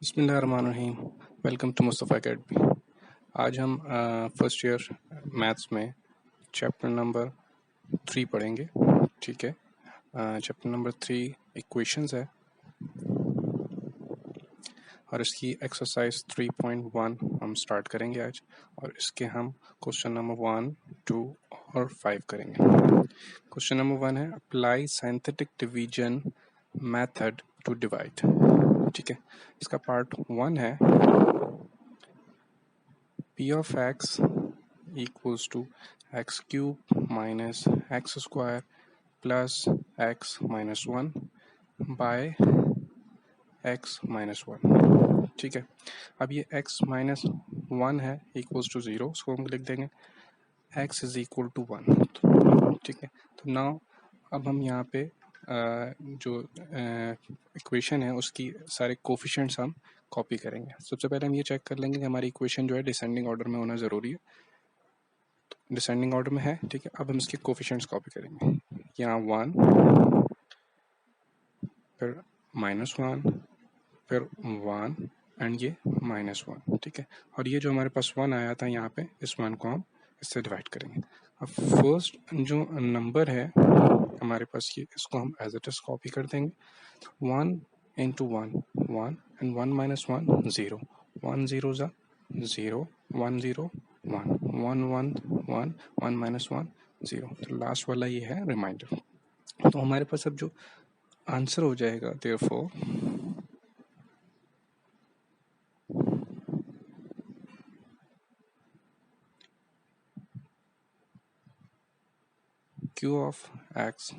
बिस्मिल्लाहिर्रहमानिर्रहीम। Welcome to Mustafa Academy. आज हम फर्स्ट ईयर मैथ्स में चैप्टर नंबर 3 पढ़ेंगे। ठीक है, चैप्टर नंबर 3 इक्वेशंस है और इसकी एक्सरसाइज 3.1 हम स्टार्ट करेंगे आज, और इसके हम क्वेश्चन नंबर 1, 2 और 5 करेंगे। क्वेश्चन नंबर 1 है apply synthetic division method to divide. ठीक है, इसका पार्ट 1 है P of x equals to x cube minus x square plus x minus 1 by x minus 1। ठीक है, अब ये x minus 1 है equals to 0, उसको हम लिख देंगे x is equal to 1। ठीक है, तो नाउ अब हम यहाँ पे जो इक्वेशन है उसकी सारे कोफिशिएंट्स हम कॉपी करेंगे। सबसे पहले हम ये चेक कर लेंगे कि हमारी इक्वेशन जो है डिसेंडिंग ऑर्डर में होना ज़रूरी है। तो डिसेंडिंग ऑर्डर में है, ठीक है। अब हम इसके कोफिशिएंट्स कॉपी करेंगे। यहाँ 1, फिर -1, फिर 1 एंड ये -1। ठीक है, और ये जो हमारे पास 1 आया था यहाँ पे, इस 1 को हम इससे डिवाइड करेंगे। अब फर्स्ट जो नंबर है हमारे पास, ये इसको हम एज इट इज कॉपी कर देंगे। 1 into 1 1 and 1 minus 1 0, 1 0 ज़ा 0, 1 0 1, 1 1 1, 1 minus 1 0। तो लास्ट वाला ये है रिमाइंडर। तो हमारे पास अब जो आंसर हो जाएगा therefore Q of x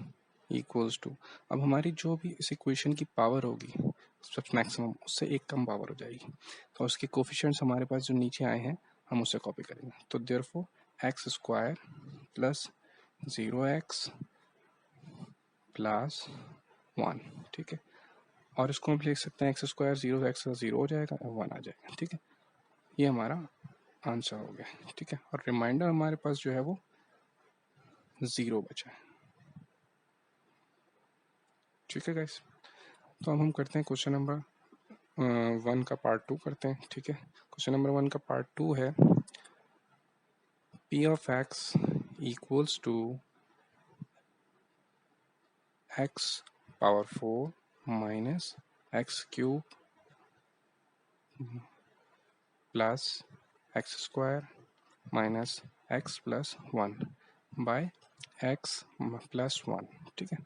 equals to, अब हमारी जो भी इस इक्वेशन की पावर होगी सबसे मैक्सिमम, उससे एक कम पावर हो जाएगी। तो उसके कोफिशिएंट्स हमारे पास जो नीचे आए हैं हम उसे कॉपी करेंगे। तो therefore x square plus 0x plus 1। ठीक है, और इसको हम लिख सकते हैं एक्स स्क्वायर 0x 0 हो जाएगा और 1 आ जाएगा। ठीक है, ये हमारा आंसर हो गया। ठीक है, और रिमाइंडर हमारे पास जो है वो 0 बचा है। ठीक है गाइस, तो अब हम करते हैं क्वेश्चन नंबर 1 का पार्ट 2 करते हैं। ठीक है, क्वेश्चन नंबर 1 का पार्ट 2 है P of x equals to x power 4 minus x cube plus x square minus x plus 1 by x plus 1। ठीक है,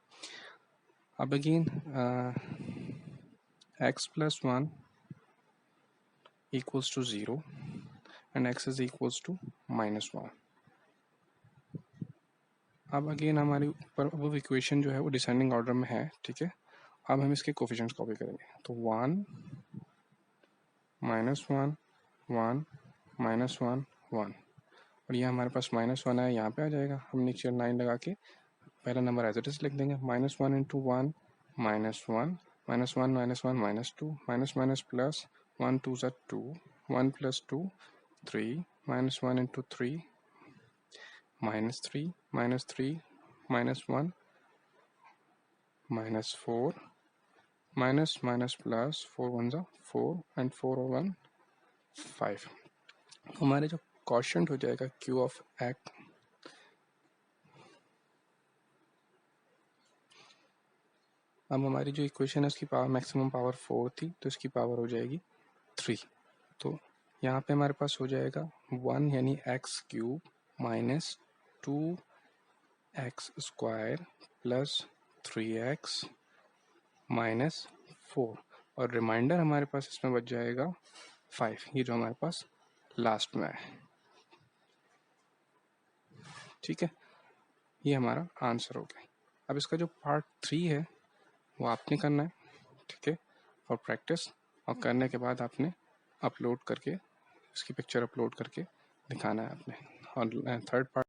अब again x plus 1 equals to 0 and x is equals to -1। अब again हमारी ऊपर अब equation जो है वो डिसेंडिंग ऑर्डर में है। ठीक है, अब हम इसके कोफिशिएंट्स कॉपी करेंगे। तो 1 -1 1 -1 1, और ये हमारे पास -1 है, यहाँ पे आ जाएगा। हम नीचे लाइन लगा के पहला नंबर एज इट इज लिख देंगे। -1 into 1 -1 -1 -1 -2 माइनस प्लस 1 2 ज़ा 2, 1 plus 2 3, -1 into 3 -3 -3 -1 -4 minus plus 4 1 ज़ा 4 and 4 और 1 5। हमारे जो क्वोशिएंट हो जाएगा Q ऑफ x, अब हमारी जो इक्वेशन है उसकी पावर मैक्सिमम पावर 4 थी, तो इसकी पावर हो जाएगी 3। तो यहाँ पे हमारे पास हो जाएगा 1 यानी x cube minus 2x square plus 3x minus 4, और रिमाइंडर हमारे पास इसमें बच जाएगा 5, ये जो हमारे पास लास्ट में है। ठीक है, ये हमारा आंसर हो गया। अब इसका जो पार्ट 3 है वो आपने करना है। ठीक है, और प्रैक्टिस और करने के बाद आपने अपलोड करके इसकी पिक्चर अपलोड करके दिखाना है आपने। और थर्ड पार्ट